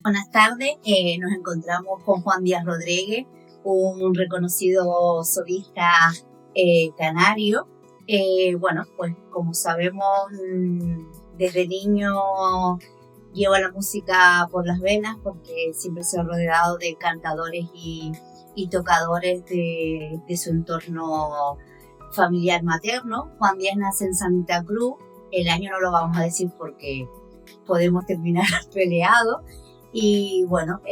Buenas tardes, nos encontramos con Juan Díaz Rodríguez, un reconocido solista canario. Bueno, pues como sabemos, desde niño lleva la música por las venas porque siempre se ha rodeado de cantadores y tocadores de su entorno familiar materno. Juan Díaz nace en Santa Cruz, el año no lo vamos a decir porque podemos terminar peleados. Y bueno,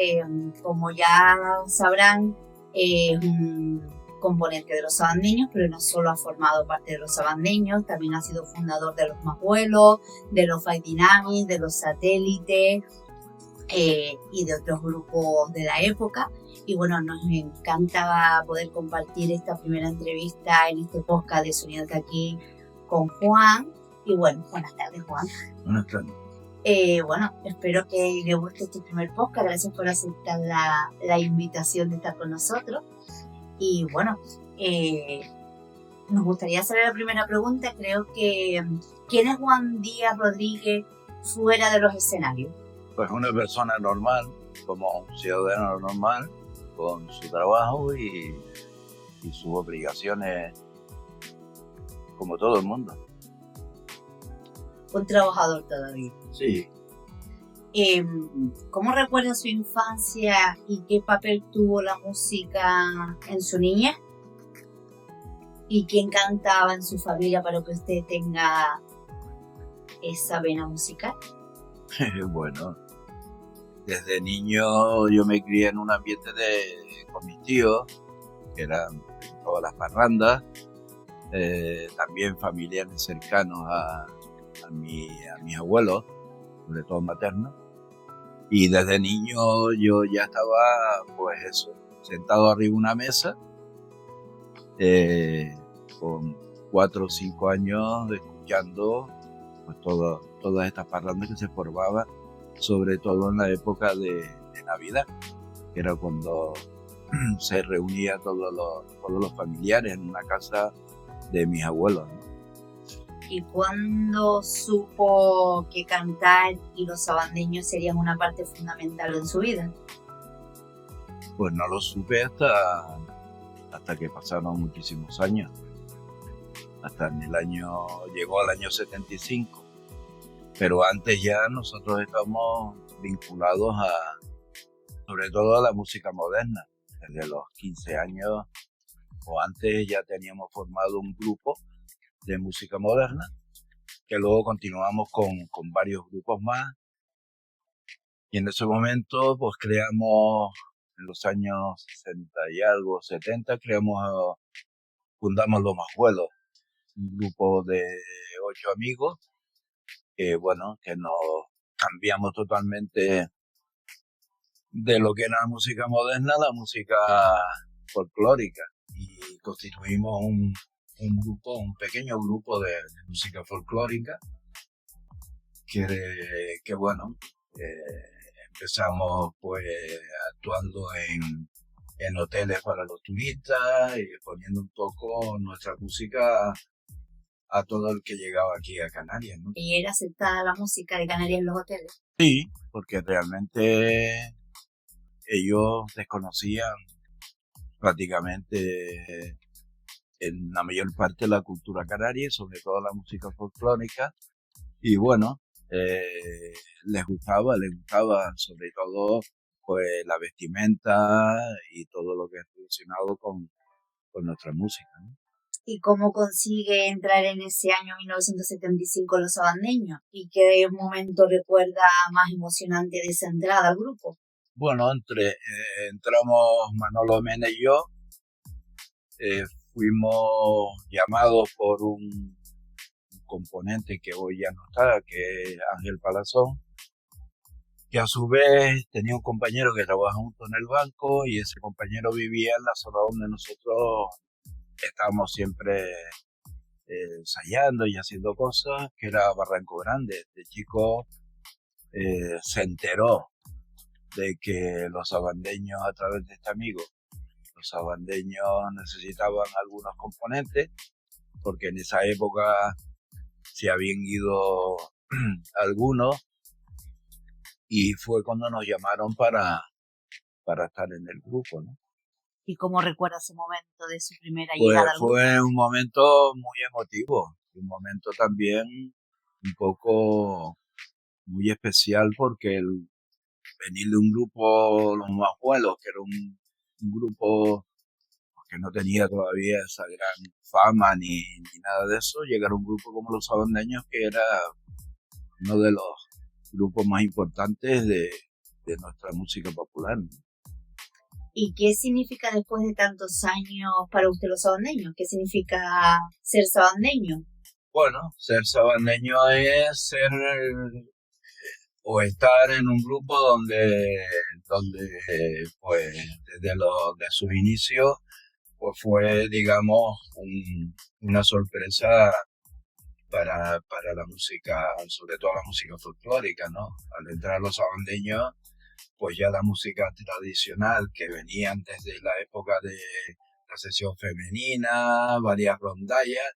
como ya sabrán, es un componente de los sabandeños, pero no solo ha formado parte de los sabandeños, también ha sido fundador de los Majuelos, de los Five Dynamics, de los Satélites y de otros grupos de la época. Y bueno, nos encanta poder compartir esta primera entrevista en este podcast de Sonido de aquí con Juan. Y bueno, buenas tardes, Juan. Buenas tardes. Bueno, espero que le guste este primer podcast. Gracias por aceptar la invitación de estar con nosotros. Y bueno, nos gustaría hacer la primera pregunta. Creo que, ¿quién es Juan Díaz Rodríguez fuera de los escenarios? Pues una persona normal, como un ciudadano normal, con su trabajo y sus obligaciones, como todo el mundo. Un trabajador todavía. Sí. ¿Cómo recuerda su infancia y qué papel tuvo la música en su niñez? ¿Y quién cantaba en su familia para que usted tenga esa vena musical? Bueno, desde niño yo me crié en un ambiente con mis tíos, que eran todas las parrandas, también familiares cercanos a mis abuelos, sobre todo maternos, y desde niño yo ya estaba, pues eso, sentado arriba de una mesa, con 4 o 5 años escuchando pues todas estas parrandas que se formaban, sobre todo en la época de Navidad, que era cuando se reunían todos los familiares en una casa de mis abuelos, ¿no? ¿Y cuándo supo que cantar y los sabandeños serían una parte fundamental en su vida? Pues no lo supe hasta que pasaron muchísimos años. Llegó al año 75. Pero antes ya nosotros estamos vinculados sobre todo a la música moderna. Desde los 15 años o antes ya teníamos formado un grupo de música moderna, que luego continuamos con varios grupos más, y en ese momento pues creamos, en los años 60 y algo, 70, fundamos Los Majuelos, un grupo de 8 amigos, que nos cambiamos totalmente de lo que era la música moderna a la música folclórica, y constituimos un pequeño grupo de música folclórica que empezamos pues actuando en hoteles para los turistas y poniendo un poco nuestra música a todo el que llegaba aquí a Canarias, ¿no? ¿Y era aceptada la música de Canarias en los hoteles? Sí, porque realmente ellos desconocían prácticamente en la mayor parte la cultura canaria, sobre todo la música folclórica, y bueno, les gustaba sobre todo pues la vestimenta y todo lo que es relacionado con nuestra música, ¿no? ¿Y cómo consigue entrar en ese año 1975 los sabandeños? ¿Y qué momento recuerda más emocionante de esa entrada al grupo? Bueno, entramos Manolo Mena y yo, fuimos llamados por un componente que hoy ya no está, que es Ángel Palazón, que a su vez tenía un compañero que trabaja junto en el banco, y ese compañero vivía en la zona donde nosotros estábamos siempre ensayando y haciendo cosas, que era Barranco Grande. Este chico se enteró de que los sabandeños, a través de este amigo, los sabandeños necesitaban algunos componentes, porque en esa época se habían ido algunos, y fue cuando nos llamaron para estar en el grupo, ¿no? ¿Y cómo recuerda ese momento de su primera Pues llegada al grupo? fue un momento muy emotivo, un momento también un poco muy especial porque el venir de un grupo, los más buenos, que era un grupo que no tenía todavía esa gran fama ni nada de eso, llegar a un grupo como los Sabandeños, que era uno de los grupos más importantes de nuestra música popular. ¿Y qué significa después de tantos años para usted los sabandeños? ¿Qué significa ser sabandeño? Bueno, ser sabandeño es ser o estar en un grupo donde pues de sus inicios pues fue, digamos, una sorpresa para la música, sobre todo la música folclórica, ¿no? Al entrar los sabandeños, pues ya la música tradicional que venían desde la época de la sesión femenina, varias rondallas,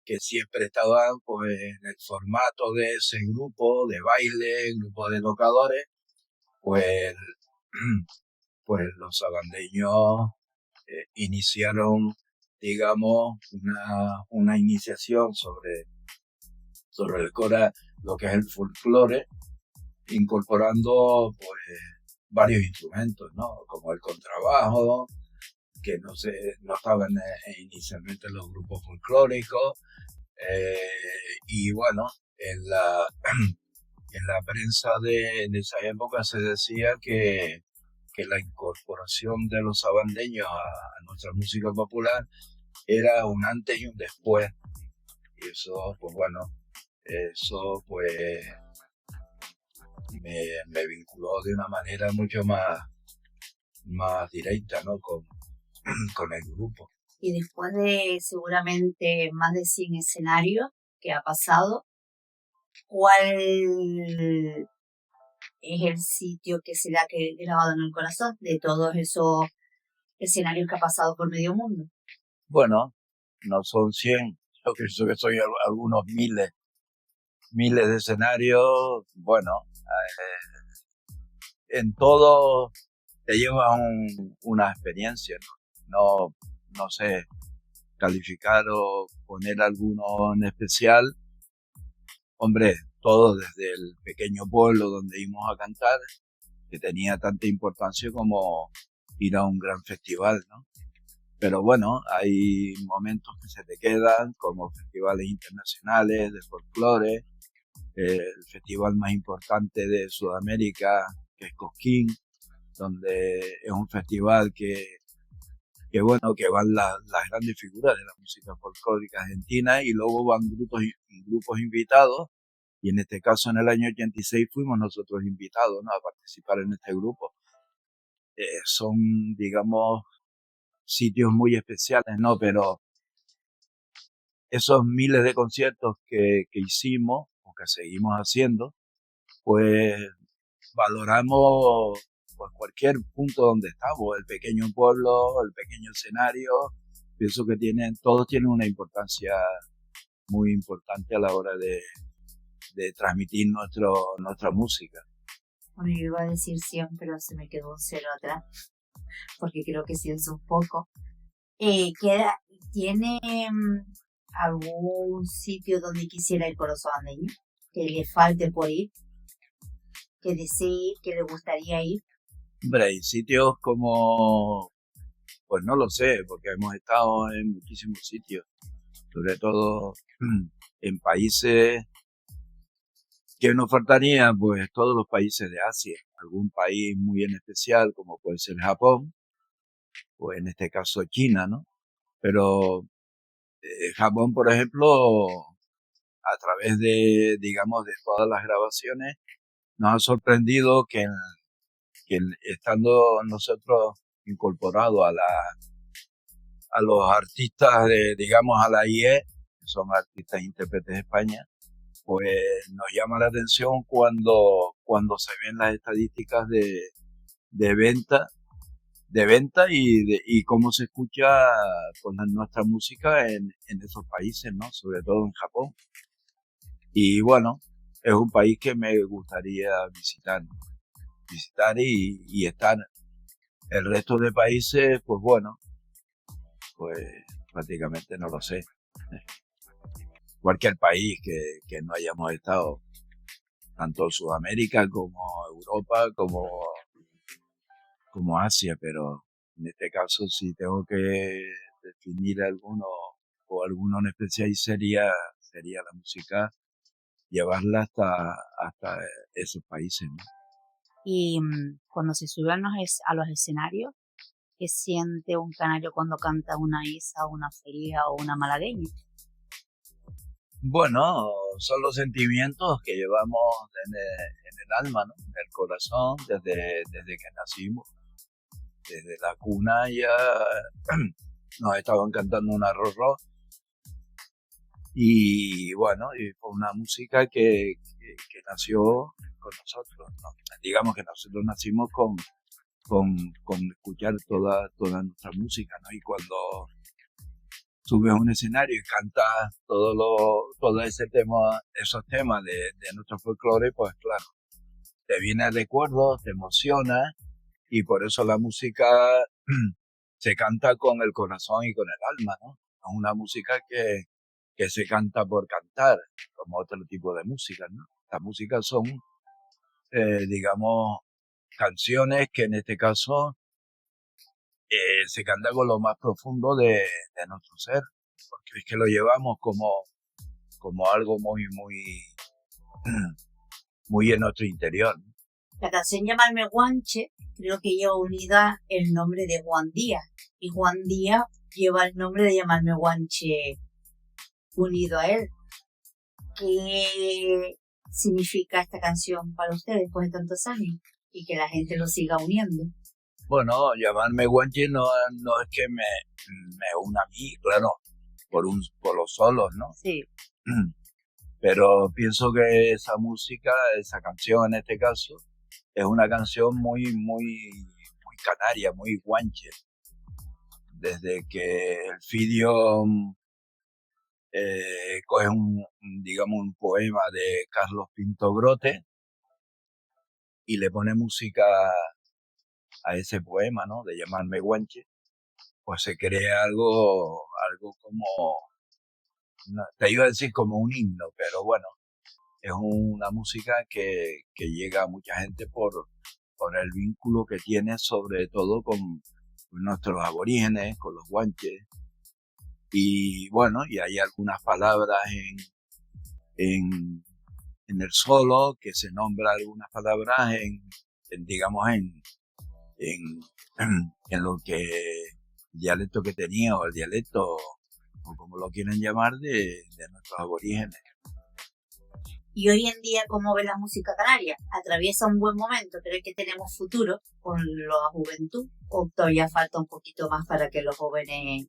que siempre estaban pues en el formato de ese grupo de baile, grupo de tocadores, pues, pues los sabandeños iniciaron, digamos, una iniciación sobre lo que es el folclore, incorporando pues varios instrumentos, ¿no? Como el contrabajo, que no estaban inicialmente en los grupos folclóricos, y bueno, en la prensa de esa época se decía que la incorporación de los sabandeños a nuestra música popular era un antes y un después. Y eso, pues bueno, eso pues me vinculó de una manera mucho más directa, ¿no? Con el grupo. Y después de seguramente más de 100 escenarios que ha pasado, ¿cuál es el sitio que se le ha grabado en el corazón de todos esos escenarios que ha pasado por medio mundo? Bueno, no son 100, yo pienso que son algunos miles de escenarios. Bueno, en todo te lleva una experiencia, ¿no? No sé calificar o poner alguno en especial. Hombre, todo desde el pequeño pueblo donde íbamos a cantar, que tenía tanta importancia como ir a un gran festival, ¿no? Pero bueno, hay momentos que se te quedan, como festivales internacionales de folclore, el festival más importante de Sudamérica, que es Cosquín, donde es un festival que bueno, que van las grandes figuras de la música folclórica argentina y luego van grupos invitados, y en este caso en el año 86 fuimos nosotros invitados, ¿no? A participar en este grupo. Son, digamos, sitios muy especiales, ¿no? Pero esos miles de conciertos que hicimos o que seguimos haciendo, pues valoramos pues cualquier punto donde estamos, el pequeño pueblo, el pequeño escenario. Pienso que todos tienen una importancia muy importante a la hora de transmitir nuestra música. Bueno, yo iba a decir 100, pero se me quedó un cero atrás, porque creo que 100 son poco. ¿Tiene algún sitio donde quisiera ir corazón andeño? Que le falte por ir, que desee ir, que le gustaría ir. Hombre, hay sitios como, pues no lo sé, porque hemos estado en muchísimos sitios, sobre todo en países que nos faltaría, pues todos los países de Asia, algún país muy en especial, como puede ser Japón, o en este caso China, ¿no? Pero Japón, por ejemplo, a través digamos, de todas las grabaciones, nos ha sorprendido que estando nosotros incorporados a los artistas digamos, a la IE, que son artistas e intérpretes de España, pues nos llama la atención cuando se ven las estadísticas de venta y cómo se escucha con nuestra música en esos países, ¿no? Sobre todo en Japón. Y bueno, es un país que me gustaría visitar y estar. El resto de países, pues bueno, pues prácticamente no lo sé. Cualquier país que no hayamos estado, tanto Sudamérica como Europa, como Asia, pero en este caso si tengo que definir alguno o alguno en especial sería la música, llevarla hasta esos países, ¿no? Y cuando se sube a los escenarios, ¿qué siente un canario cuando canta una isa, una feria o una malagueña? Bueno, son los sentimientos que llevamos en el alma, ¿no? En el corazón, desde que nacimos, desde la cuna ya nos estaban cantando un arrorró y bueno, y fue una música que nació con nosotros, ¿no? Digamos que nosotros nacimos con escuchar toda nuestra música, ¿no? Y cuando subes a un escenario y cantas todo ese tema, esos temas de nuestro folclore, pues claro, te viene el recuerdo, te emociona y por eso la música se canta con el corazón y con el alma, ¿no? Es una música que se canta por cantar, como otro tipo de música, ¿no? Las músicas son, digamos, canciones que en este caso se canta con lo más profundo de nuestro ser, porque es que lo llevamos como algo muy en nuestro interior. La canción Llamarme Guanche creo que lleva unida el nombre de Juan Díaz, y Juan Díaz lleva el nombre de Llamarme Guanche unido a él. ¿Qué significa esta canción para ustedes después de tantos años y que la gente lo siga uniendo? Bueno, llamarme guanche no es que me una a mí, claro, por los solos, ¿no? Sí. Pero pienso que esa música, esa canción en este caso, es una canción muy canaria, muy guanche. Desde que el Fidio coge digamos, un poema de Carlos Pinto Grote y le pone música a ese poema, ¿no? De llamarme guanche, pues se crea algo como, no, te iba a decir como un himno, pero bueno, es una música que llega a mucha gente por el vínculo que tiene sobre todo con nuestros aborígenes, con los guanches. Y bueno, y hay algunas palabras en el solo que se nombra algunas palabras digamos, en, en lo que el dialecto que tenía o el dialecto o como lo quieren llamar de nuestros aborígenes. Y hoy en día, ¿cómo ve la música canaria? ¿Atraviesa un buen momento? ¿Cree que tenemos futuro con la juventud? ¿O todavía falta un poquito más para que los jóvenes...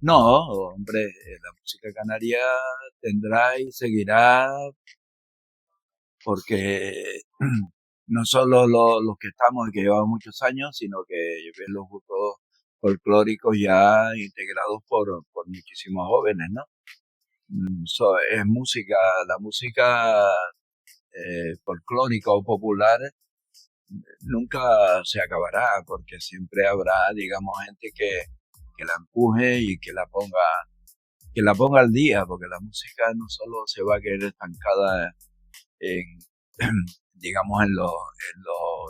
No, hombre, la música canaria tendrá y seguirá porque no solo los que estamos y que llevamos muchos años, sino que ven los gustos folclóricos ya integrados por muchísimos jóvenes, ¿no? Es música, la música folclórica o popular nunca se acabará porque siempre habrá, digamos, gente que la empuje y que la ponga al día, porque la música no solo se va a quedar estancada en, digamos, en lo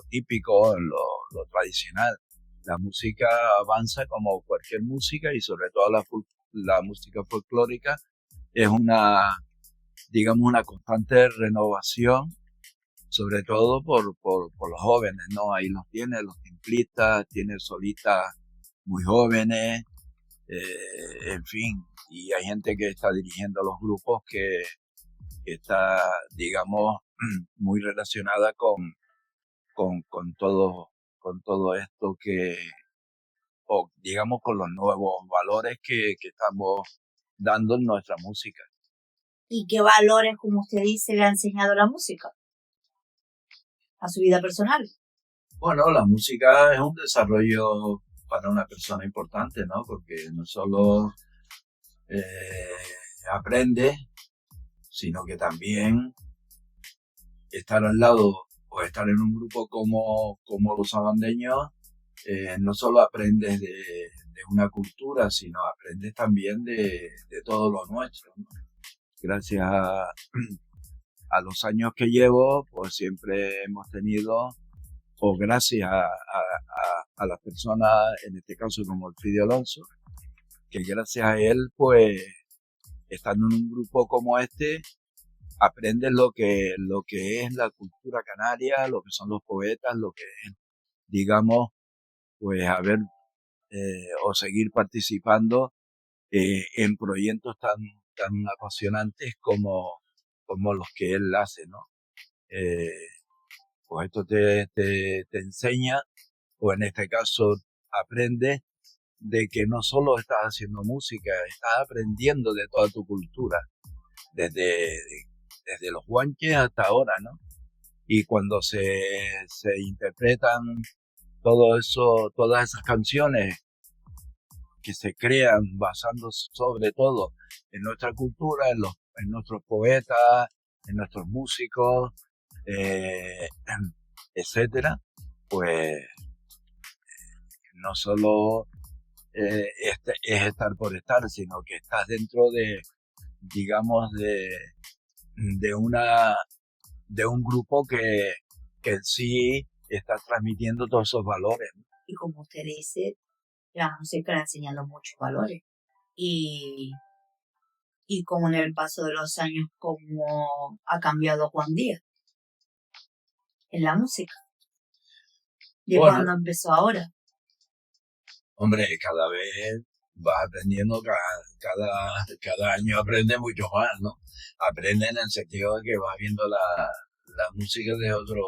típico, en lo tradicional. La música avanza como cualquier música y sobre todo la música folclórica es digamos, una constante renovación, sobre todo por los jóvenes, ¿no? Ahí los tiene, los timplistas, tiene solistas muy jóvenes, en fin, y hay gente que está dirigiendo los grupos que está, digamos, muy relacionada con todo esto o digamos con los nuevos valores que estamos dando en nuestra música. ¿Y qué valores, como usted dice, le ha enseñado la música a su vida personal? Bueno, la música es un desarrollo para una persona importante, ¿no? Porque no solo aprende, sino que también estar al lado o estar en un grupo como los sabandeños, no solo aprendes de una cultura, sino aprendes también de todo lo nuestro, ¿no? Gracias a los años que llevo, pues siempre hemos tenido, o gracias a las personas, en este caso como el Fide Alonso, que gracias a él, pues, estando en un grupo como este, aprendes lo que es la cultura canaria, lo que son los poetas, lo que es, digamos, pues haber o seguir participando en proyectos tan apasionantes como los que él hace, ¿no? Eh, pues esto te enseña, o en este caso aprendes de que no solo estás haciendo música, estás aprendiendo de toda tu cultura, desde, desde los guanches hasta ahora, ¿no? Y cuando se interpretan todo eso, todas esas canciones que se crean basándose sobre todo en nuestra cultura, en nuestros poetas, en nuestros músicos, eh, etcétera, pues no solo es estar por estar, sino que estás dentro de, digamos, de una de un grupo que en sí está transmitiendo todos esos valores. Y como usted dice, la música le ha enseñado muchos valores. Y, y como en el paso de los años, como ha cambiado Juan Díaz en la música, de Bueno, cuando empezó ahora. hombre, cada vez vas aprendiendo, cada año aprendes mucho más, ¿no? Aprende en el sentido de que vas viendo la música de otro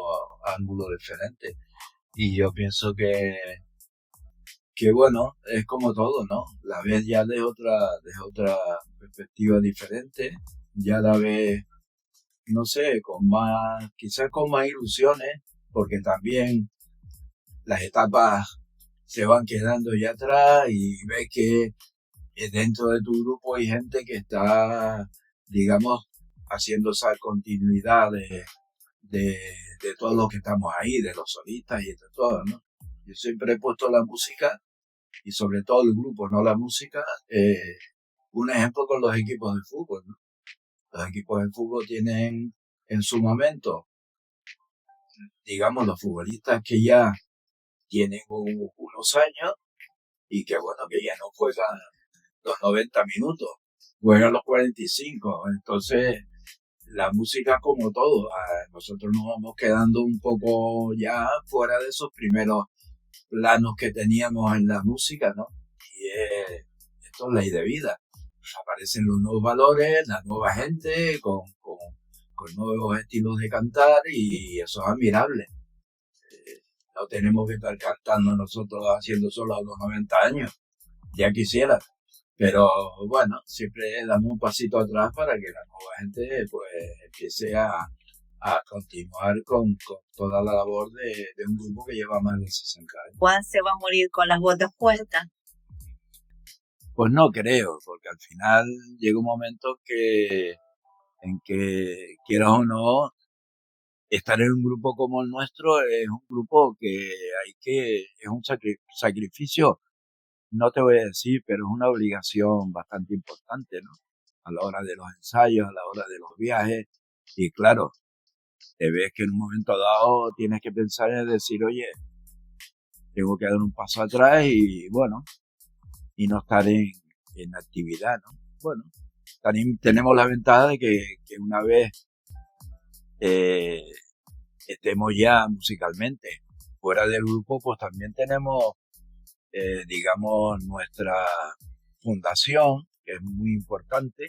ángulo diferente. Y yo pienso que bueno, es como todo, ¿no? La ves ya de otra perspectiva diferente, ya la ves, no sé, quizás con más ilusiones, porque también las etapas se van quedando ya atrás y ves que dentro de tu grupo hay gente que está, digamos, haciendo esa continuidad de, de todos los que estamos ahí, de los solistas y de todo, ¿no? Yo siempre he puesto la música y sobre todo el grupo, no la música, un ejemplo con los equipos de fútbol, ¿no? Los equipos de fútbol tienen en su momento, digamos, los futbolistas que ya tienen unos años y que bueno, que ya no juegan los 90 minutos, juegan los 45. Entonces, la música como todo, nosotros nos vamos quedando un poco ya fuera de esos primeros planos que teníamos en la música, ¿no? Y esto es ley de vida. Aparecen los nuevos valores, la nueva gente con nuevos estilos de cantar y eso es admirable. No tenemos que estar cantando nosotros haciendo solo a los 90 años, ya quisiera. Pero bueno, siempre damos un pasito atrás para que la nueva gente pues empiece a continuar con toda la labor de un grupo que lleva más de 60 años. Juan se va a morir con las botas puestas. Pues no creo, porque al final llega un momento en que quieras o no, estar en un grupo como el nuestro es un grupo es un sacrificio, no te voy a decir, pero es una obligación bastante importante, ¿no? A la hora de los ensayos, a la hora de los viajes, y claro, te ves que en un momento dado tienes que pensar en decir, oye, tengo que dar un paso atrás y bueno, y no estar en actividad, ¿no? Bueno, también tenemos la ventaja de que una vez eh, estemos ya musicalmente fuera del grupo, pues también tenemos, digamos, nuestra fundación, que es muy importante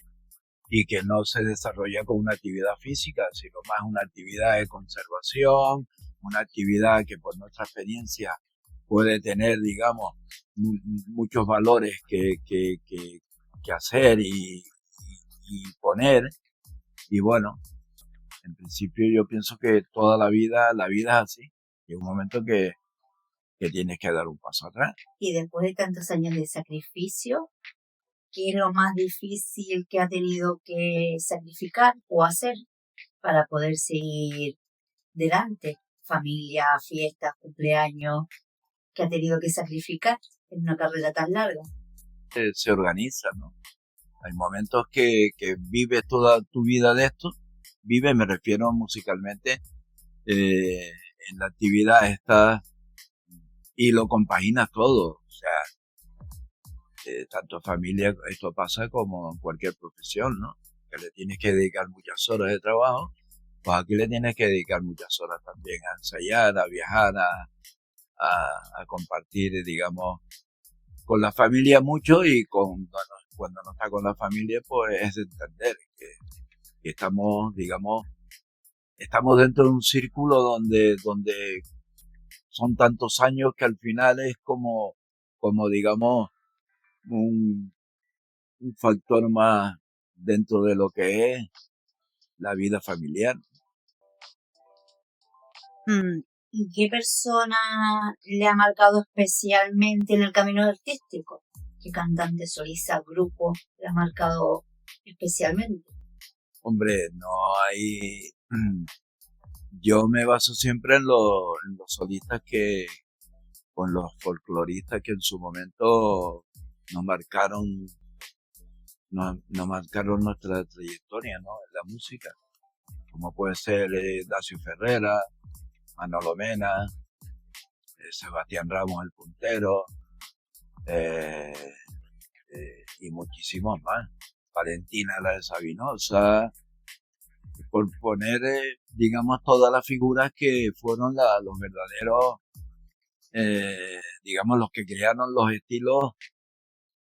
y que no se desarrolla con una actividad física, sino más una actividad de conservación, una actividad que por nuestra experiencia puede tener, digamos, muchos valores que hacer y poner. Y bueno, en principio yo pienso que toda la vida es así. Y un momento que tienes que dar un paso atrás. Y después de tantos años de sacrificio, ¿qué es lo más difícil que ha tenido que sacrificar o hacer para poder seguir delante. Familia, fiestas, cumpleaños, que ha tenido que sacrificar en una carrera tan larga. Se organiza, ¿no? Hay momentos que vives toda tu vida de esto. Vive, me refiero musicalmente, en la actividad esta, y lo compaginas todo. O sea, tanto familia, esto pasa como en cualquier profesión, ¿no? Que le tienes que dedicar muchas horas de trabajo, pues aquí le tienes que dedicar muchas horas también a ensayar, a viajar, a compartir, digamos, con la familia mucho, y cuando no está con la familia, pues es entender que estamos, digamos, estamos dentro de un círculo donde son tantos años que al final es como digamos, un, un factor más dentro de lo que es la vida familiar. ¿Y qué persona le ha marcado especialmente en el camino artístico? ¿Qué cantante, solista, grupo le ha marcado especialmente? Hombre, no hay... Yo me baso siempre en los solistas con los folcloristas que en su momento nos marcaron, nos marcaron nuestra trayectoria, ¿no? En la música, como puede ser Dacio Ferrera, Manolo Mena, Sebastián Ramos el Puntero, eh, y muchísimos más. Valentina la de Sabinosa, por poner, digamos, todas las figuras que fueron los verdaderos, digamos, los que crearon los estilos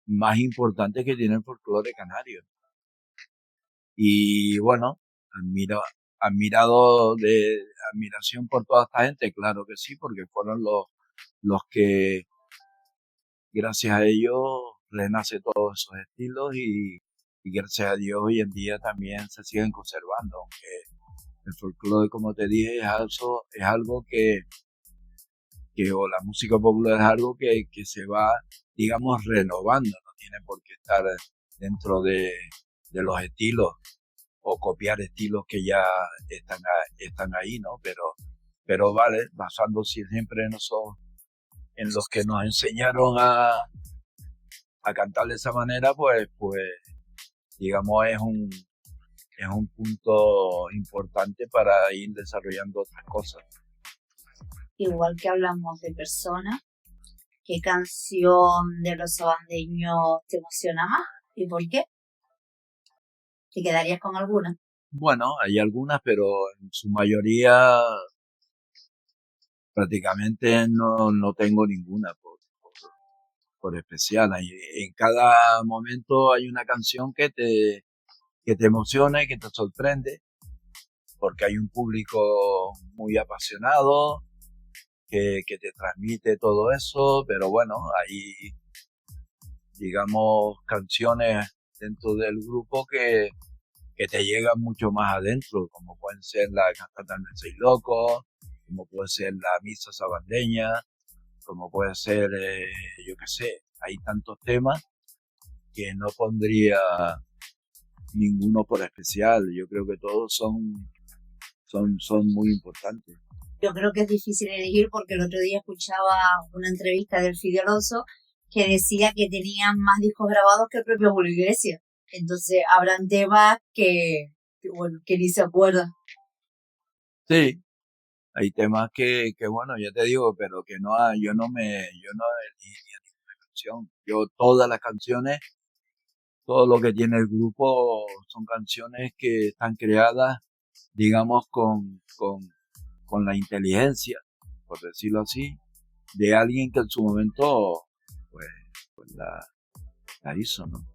más importantes que tiene el folclore canario. Y bueno, admirado de admiración por toda esta gente, claro que sí, porque fueron los que, gracias a ellos, renace todos esos estilos, y gracias a Dios hoy en día también se siguen conservando, aunque el folclore, como te dije, es algo o la música popular es algo que se va, digamos, renovando, no tiene por qué estar dentro de los estilos o copiar estilos que ya están ahí, ¿no? Pero vale, basándose siempre en los que nos enseñaron a cantar de esa manera, pues digamos, es un punto importante para ir desarrollando otras cosas. Igual que hablamos de personas, ¿qué canción de los sabandeños te emociona más y por qué? ¿Te quedarías con alguna? Bueno, hay algunas, pero en su mayoría prácticamente no tengo ninguna por especial. En cada momento hay una canción que te emociona y que te sorprende, porque hay un público muy apasionado que te transmite todo eso, pero bueno, hay, digamos, canciones dentro del grupo que te llegan mucho más adentro, como pueden ser la Cantata del Seis Loco, como puede ser la Misa Sabandeña, como puede ser, yo qué sé, hay tantos temas que no pondría ninguno por especial. Yo creo que todos son muy importantes. Yo creo que es difícil elegir porque el otro día escuchaba una entrevista del Fidi Alonso que decía que tenían más discos grabados que el propio Julio Iglesias. Entonces habrán temas que ni se acuerdan. Sí, hay temas que bueno, ya te digo, pero que yo no elegiría ninguna canción. Yo todas las canciones, todo lo que tiene el grupo son canciones que están creadas, digamos, con la inteligencia, por decirlo así, de alguien que en su momento, pues la hizo, ¿no?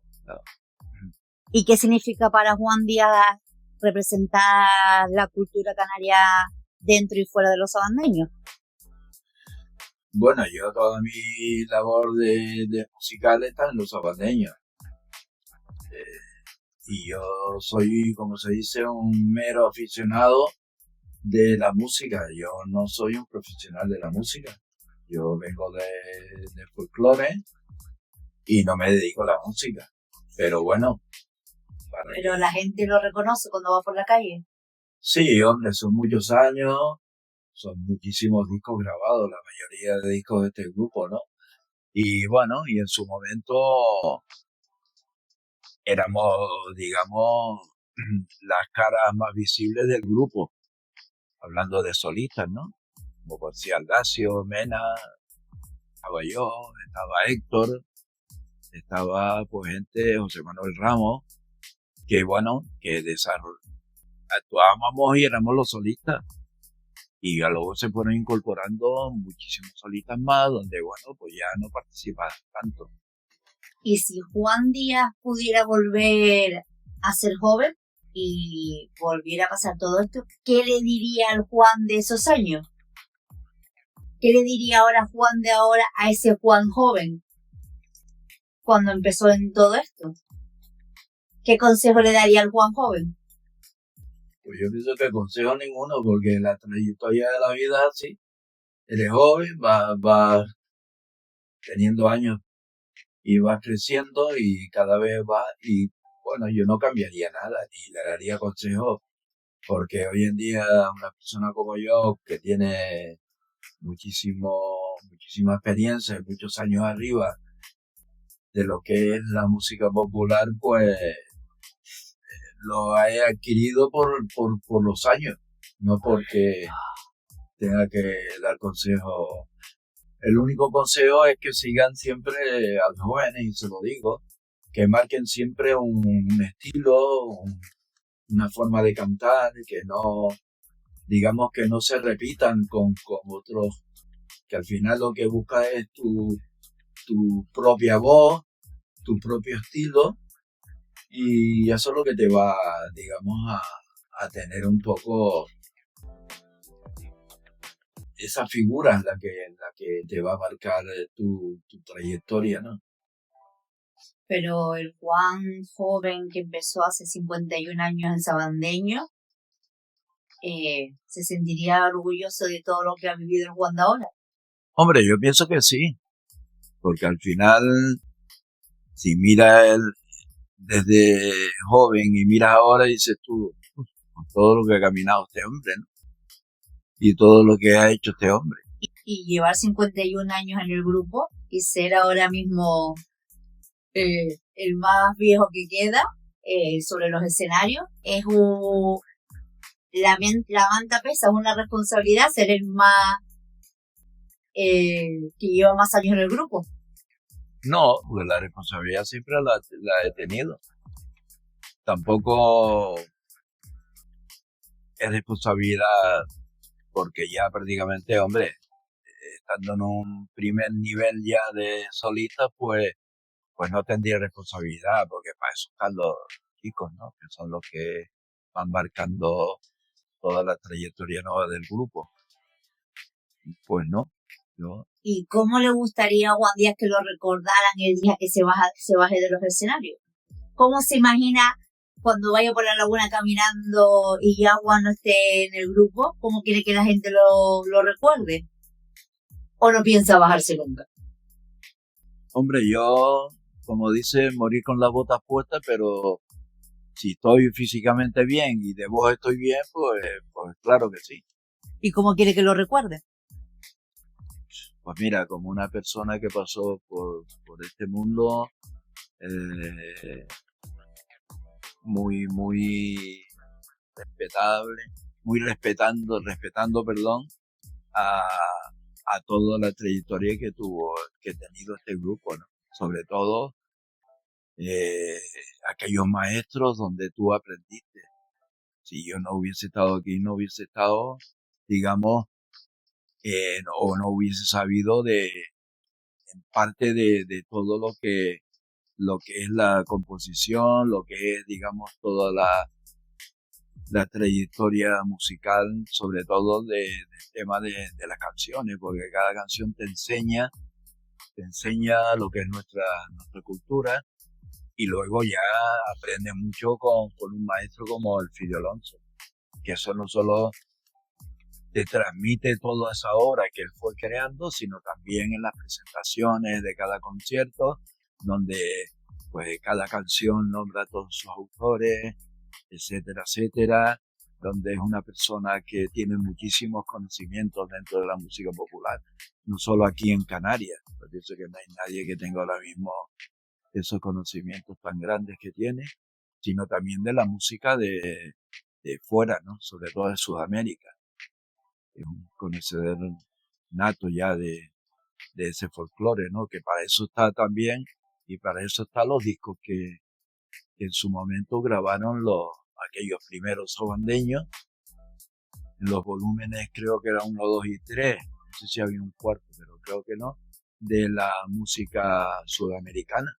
¿Y qué significa para Juan Díaz representar la cultura canaria dentro y fuera de los sabandeños? Bueno, yo toda mi labor de musical está en los sabandeños. Y yo soy, como se dice, un mero aficionado de la música. Yo no soy un profesional de la música. Yo vengo de folclore y no me dedico a la música. Pero bueno. Pero la gente lo reconoce cuando va por la calle. Sí, hombre, son muchos años son muchísimos discos grabados, la mayoría de discos de este grupo, ¿no? Y bueno, y en su momento éramos, digamos, las caras más visibles del grupo, hablando de solistas, ¿no? Como decía Aldacio, Mena, estaba yo, estaba Héctor, estaba pues gente, José Manuel Ramos, que bueno, que actuábamos y éramos los solistas. Y luego se fueron incorporando muchísimos solistas más, donde bueno, pues ya no participaban tanto. Y si Juan Díaz pudiera volver a ser joven y volviera a pasar todo esto, ¿qué le diría al Juan de esos años? ¿Qué le diría ahora Juan de ahora a ese Juan joven cuando empezó en todo esto? ¿Qué consejo le daría al Juan joven? Pues yo pienso que consejo ninguno, porque la trayectoria de la vida es así. Eres joven, va teniendo años y vas creciendo y cada vez va, y bueno, yo no cambiaría nada ni le daría consejos, porque hoy en día una persona como yo que tiene muchísima experiencia, muchos años arriba de lo que es la música popular, pues lo he adquirido por los años, no porque tenga que dar consejos. El único consejo es que sigan siempre a los jóvenes, y se lo digo, que marquen siempre un estilo, una forma de cantar, que no, digamos que no se repitan con otros, que al final lo que busca es tu propia voz, tu propio estilo, y eso es lo que te va, digamos, a tener un poco esa figura en la que te va a marcar tu trayectoria, ¿no? Pero el Juan joven que empezó hace 51 años en Sabandeño, ¿se sentiría orgulloso de todo lo que ha vivido el Juan de ahora? Hombre, yo pienso que sí, porque al final, si miras él desde joven y miras ahora, dices tú, con todo lo que ha caminado este hombre, ¿no? Y todo lo que ha hecho este hombre. Y llevar 51 años en el grupo y ser ahora mismo el más viejo que queda sobre los escenarios, es la manta pesa, es una responsabilidad ser el más que lleva más años en el grupo. No, porque la responsabilidad siempre la he tenido. Tampoco es responsabilidad porque ya prácticamente, hombre, estando en un primer nivel ya de solista, pues no tendría responsabilidad, porque para eso están los chicos, ¿no? Que son los que van marcando toda la trayectoria nueva del grupo. Pues no, yo... ¿Y cómo le gustaría a Juan Díaz que lo recordaran el día que se baje de los escenarios? ¿Cómo se imagina cuando vaya por la laguna caminando y ya Juan no esté en el grupo? ¿Cómo quiere que la gente lo recuerde? ¿O no piensa bajarse nunca? Hombre, yo, como dice, morir con las botas puestas, pero si estoy físicamente bien y de voz estoy bien, pues claro que sí. ¿Y cómo quiere que lo recuerde? Pues mira, como una persona que pasó por este mundo, muy respetable, respetando, perdón, a toda la trayectoria que ha tenido este grupo, ¿no? Sobre todo aquellos maestros donde tú aprendiste. Si yo no hubiese estado aquí, no hubiese estado, digamos, o no hubiese sabido en parte de todo lo que es la composición, lo que es, digamos, toda la trayectoria musical, sobre todo del tema de las canciones, porque cada canción te enseña lo que es nuestra cultura, y luego ya aprendes mucho con un maestro como el Fide Alonso, que eso no solo te transmite toda esa obra que él fue creando, sino también en las presentaciones de cada concierto, donde pues cada canción nombra a todos sus autores, etcétera, etcétera. donde es una persona que tiene muchísimos conocimientos dentro de la música popular, no solo aquí en Canarias. Yo pienso que no hay nadie que tenga ahora mismo esos conocimientos tan grandes que tiene, sino también de la música de fuera, ¿no? Sobre todo de Sudamérica. Es un conocedor nato ya de ese folclore, ¿no? Que para eso está también, y para eso están los discos que en su momento grabaron aquellos primeros sobandeños, en los volúmenes creo que eran 1, 2 y 3, no sé si había un cuarto, pero creo que no, de la música sudamericana.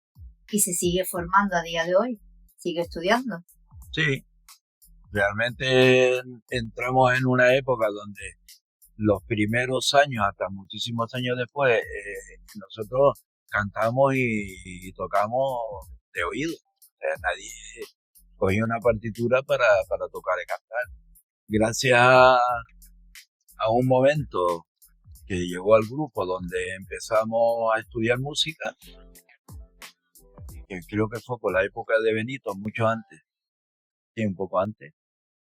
¿Y se sigue formando a día de hoy? ¿Sigue estudiando? Sí, realmente entramos en una época donde los primeros años, hasta muchísimos años después, nosotros cantamos y tocamos de oído. O sea, nadie cogía una partitura para tocar y cantar. Gracias a un momento que llegó al grupo donde empezamos a estudiar música, que creo que fue por la época de Benito, mucho antes, sí, un poco antes,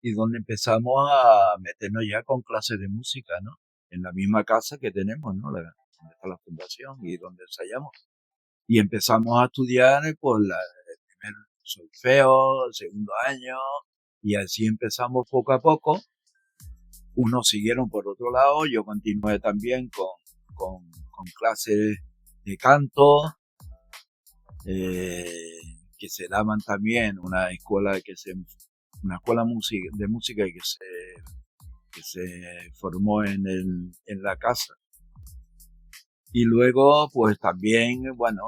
y donde empezamos a meternos ya con clases de música, ¿no? En la misma casa que tenemos, ¿no? Donde está la fundación y donde ensayamos. Y empezamos a estudiar por el primer solfeo, el segundo año, y así empezamos poco a poco. Unos siguieron por otro lado, yo continué también con clases de canto, que se daban también una escuela de música que se formó en la casa. Y luego, pues también, bueno,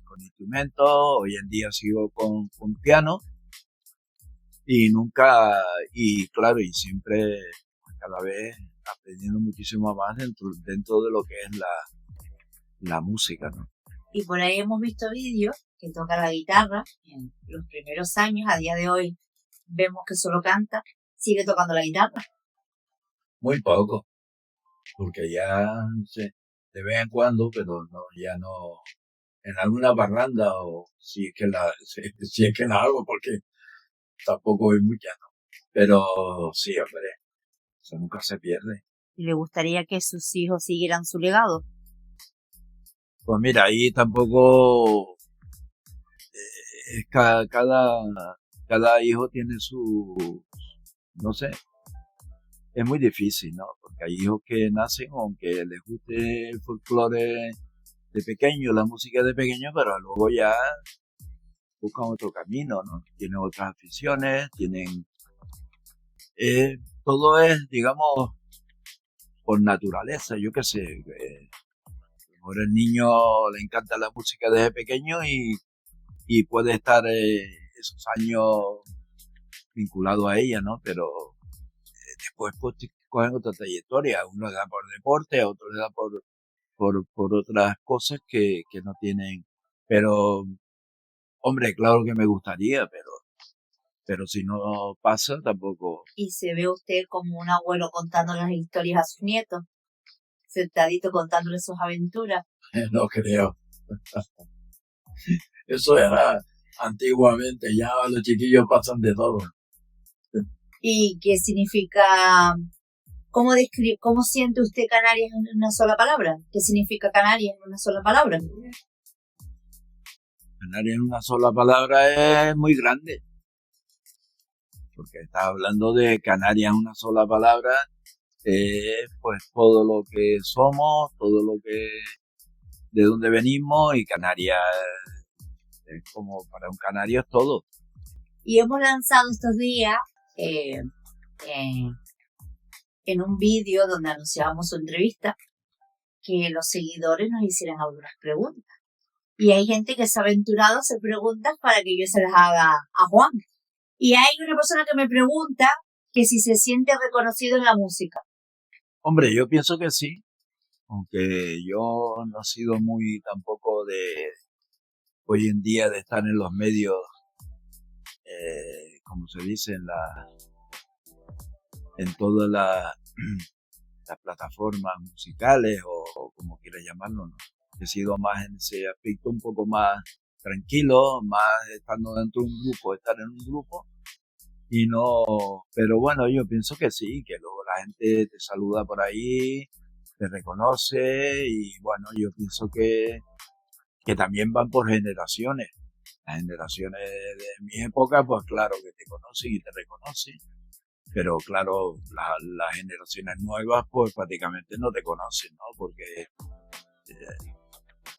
con instrumentos, hoy en día sigo con piano, y claro, y siempre, cada vez aprendiendo muchísimo más dentro de lo que es la música, ¿no? Y por ahí hemos visto vídeos que toca la guitarra en los primeros años. A día de hoy vemos que solo canta. ¿Sigue tocando la guitarra? Muy poco, porque ya de vez en cuando, pero no, ya no, en alguna barranda, o si es que la hago, porque tampoco hay mucha, ¿no? Pero sí, hombre, eso nunca se pierde. ¿Y le gustaría que sus hijos siguieran su legado? Pues mira, ahí tampoco, cada hijo tiene no sé, es muy difícil, ¿no? Porque hay hijos que nacen, aunque les guste el folclore de pequeño, la música de pequeño, pero luego ya buscan otro camino, ¿no? Tienen otras aficiones, todo es, digamos, por naturaleza, yo qué sé. Ahora el niño le encanta la música desde pequeño y puede estar esos años vinculado a ella, ¿no? Pero después pues cogen otra trayectoria. Uno le da por deporte, a otro le da por otras cosas que no tienen. Pero, hombre, claro que me gustaría, pero si no pasa, tampoco. ¿Y se ve usted como un abuelo contando las historias a sus nietos? Sentadito contándoles sus aventuras. No creo. Eso era antiguamente, ya los chiquillos pasan de todo. ¿Y qué significa? ¿Cómo siente usted Canarias en una sola palabra? ¿Qué significa Canarias en una sola palabra? Canarias en una sola palabra es muy grande, porque está hablando de Canarias en una sola palabra, pues todo lo que somos, de dónde venimos, y Canarias es como, para un canario es todo. Y hemos lanzado estos días en un vídeo donde anunciábamos su entrevista que los seguidores nos hicieran algunas preguntas. Y hay gente que se ha aventurado a hacer preguntas para que yo se las haga a Juan. Y hay una persona que me pregunta que si se siente reconocido en la música. Hombre, yo pienso que sí, aunque yo no he sido muy tampoco de hoy en día de estar en los medios, como se dice, en todas las plataformas musicales, o como quieras llamarlo, ¿no? He sido más en ese aspecto un poco más tranquilo, más estando dentro de un grupo, estar en un grupo, y no, pero bueno, yo pienso que sí, que luego la gente te saluda por ahí, te reconoce y bueno, yo pienso que también van por generaciones. Las generaciones de mi época, pues claro que te conocen y te reconocen, pero claro, las generaciones nuevas pues prácticamente no te conocen, ¿no? Porque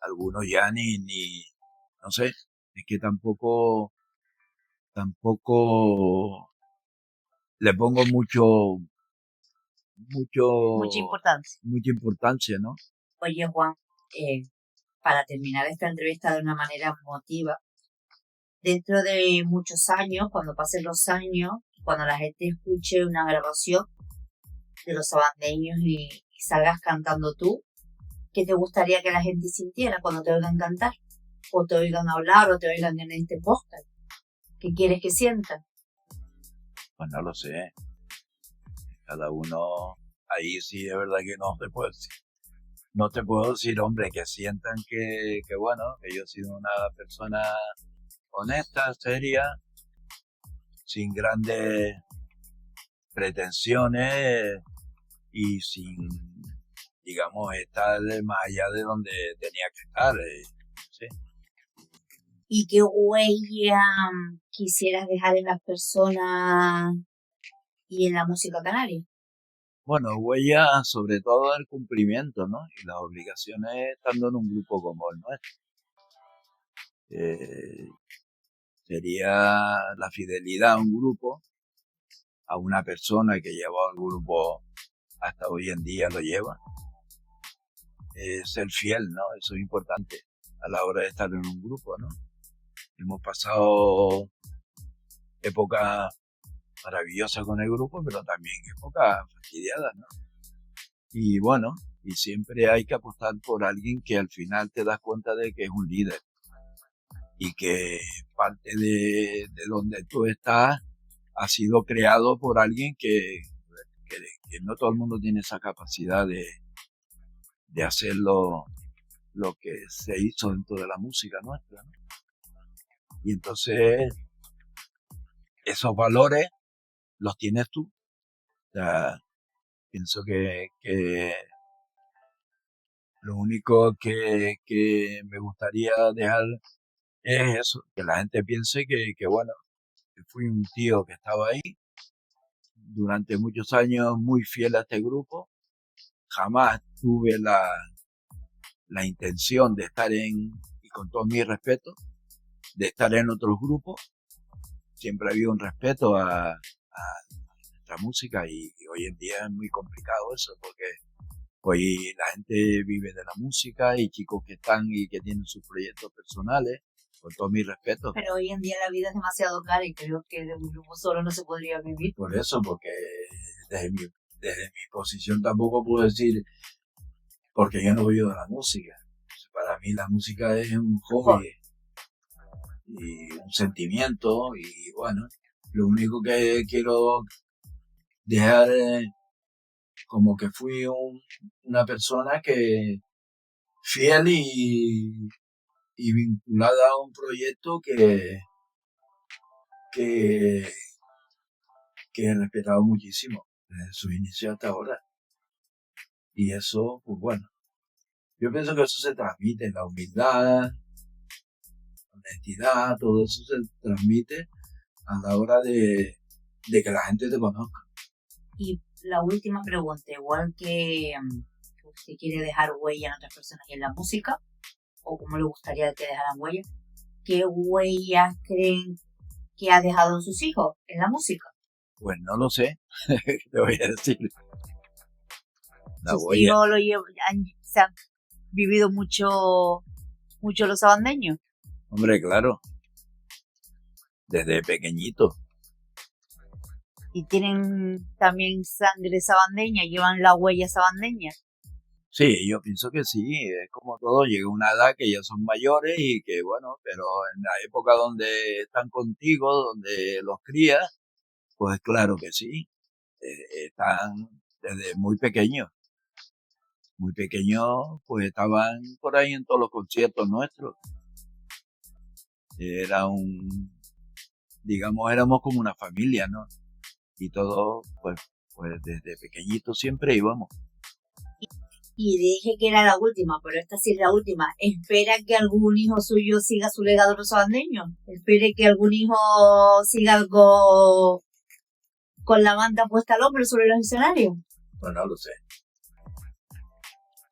algunos ya no sé, es que tampoco le pongo mucho, Mucha importancia. mucha importancia, ¿no? Oye, Juan, eh, para terminar esta entrevista de una manera emotiva, dentro de muchos años, cuando pasen los años, cuando la gente escuche una grabación de los sabandeños y salgas cantando tú, ¿qué te gustaría que la gente sintiera cuando te oigan cantar? O te oigan hablar, o te oigan en este podcast. ¿Qué quieres que sientan? Pues no lo sé. Cada uno, ahí sí es verdad que no te puedo decir. No te puedo decir, hombre, que sientan que bueno, que yo he sido una persona honesta, seria, sin grandes pretensiones y sin, digamos, estar más allá de donde tenía que estar. Sí. ¿Y qué huella quisieras dejar en las personas y en la música canaria? Bueno, huella sobre todo el cumplimiento, ¿no? Y las obligaciones estando en un grupo como el nuestro. Eh, Sería la fidelidad a un grupo, a una persona que lleva el grupo hasta hoy en día lo lleva. Ser fiel, ¿no? Eso es importante a la hora de estar en un grupo, ¿no? Hemos pasado épocas maravillosas con el grupo, pero también épocas fastidiadas, ¿no? Y bueno, y siempre hay que apostar por alguien que al final te das cuenta de que es un líder y que parte de donde tú estás ha sido creado por alguien que no todo el mundo tiene esa capacidad de hacer lo que se hizo dentro de la música nuestra, ¿no? Y entonces esos valores los tienes tú. O sea, pienso que lo único que me gustaría dejar es eso, que la gente piense que bueno, que fui un tío que estaba ahí durante muchos años muy fiel a este grupo, jamás tuve la intención de estar y con todo mi respeto, de estar en otros grupos, siempre ha habido un respeto a nuestra música y hoy en día es muy complicado eso porque hoy la gente vive de la música y chicos que están y que tienen sus proyectos personales, con todo mi respeto. Pero hoy en día la vida es demasiado cara y creo que de un grupo solo no se podría vivir. Por eso, porque desde mi posición tampoco puedo decir, porque yo no vivo de la música. Para mí la música es un hobby y un sentimiento y bueno, lo único que quiero dejar como que fui una persona que fiel y vinculada a un proyecto que, que he respetado muchísimo desde su inicio hasta ahora. Y eso, pues bueno, yo pienso que eso se transmite, la humildad, la honestidad, todo eso se transmite a la hora de que la gente te conozca. Y la última pregunta, igual que usted quiere dejar huella en otras personas y en la música, o como le gustaría que dejaran huella, ¿qué huellas creen que ha dejado en sus hijos en la música? Pues no lo sé, te voy a decir. La Sus huella. hijos se han vivido mucho los sabandeños. Hombre, claro, desde pequeñito. Y tienen también sangre sabandeña, llevan la huella sabandeña. Sí, yo pienso que sí, es como todo, llega una edad que ya son mayores y que bueno, pero en la época donde están contigo, donde los crías, pues claro que sí, están desde muy pequeños, pues estaban por ahí en todos los conciertos nuestros. Era digamos, éramos como una familia, ¿no? Y todos, pues desde pequeñitos siempre íbamos. Y dije que era la última, pero esta sí es la última. ¿Espera que algún hijo suyo siga su legado de los sabandeños? ¿Espere que algún hijo siga algo con la manta puesta al hombro sobre los escenarios? Pues no lo sé.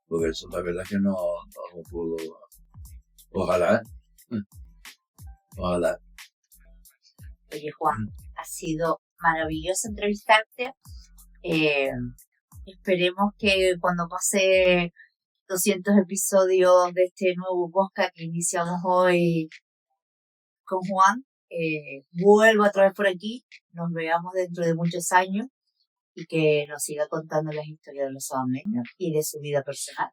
Porque eso la verdad que no lo puedo. Ojalá. Ojalá. Oye, Juan, ha sido maravilloso entrevistarte. Esperemos que cuando pase 200 episodios de este nuevo podcast que iniciamos hoy con Juan, vuelva otra vez por aquí, nos veamos dentro de muchos años y que nos siga contando las historias de los sabaneños y de su vida personal.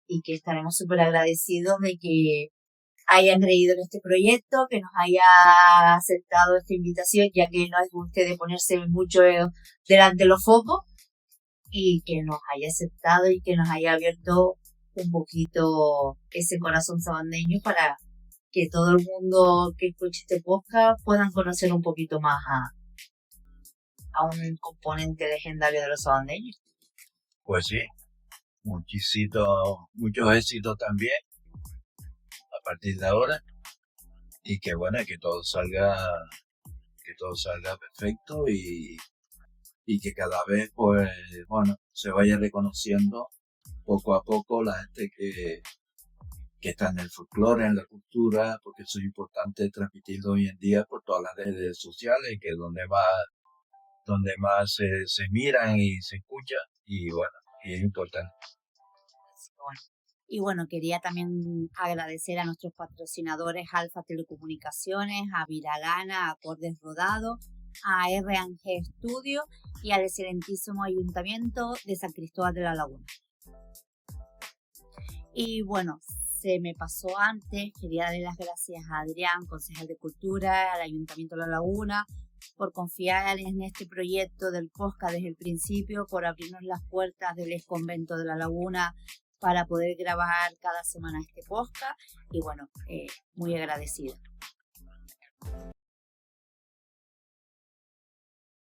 Y que estaremos súper agradecidos de que hayan creído en este proyecto, que nos haya aceptado esta invitación, ya que no es usted de ponerse mucho delante de los focos, y que nos haya aceptado y que nos haya abierto un poquito ese corazón sabandeño para que todo el mundo que escuche este podcast puedan conocer un poquito más a un componente legendario de los sabandeños. Pues sí, muchos éxitos también a partir de ahora, y que bueno, que todo salga perfecto y que cada vez pues bueno se vaya reconociendo poco a poco la gente que está en el folclore, en la cultura, porque eso es importante transmitirlo hoy en día por todas las redes sociales, que es donde más se miran y se escucha, y bueno, y es importante. Y bueno, quería también agradecer a nuestros patrocinadores Alfa Telecomunicaciones, a Viralana, a Acordes Rodado, a R&G Studio y al excelentísimo Ayuntamiento de San Cristóbal de la Laguna. Y bueno, se me pasó antes, quería darle las gracias a Adrián, concejal de Cultura, al Ayuntamiento de La Laguna, por confiar en este proyecto del podcast desde el principio, por abrirnos las puertas del exconvento de La Laguna para poder grabar cada semana este podcast, y bueno, muy agradecida.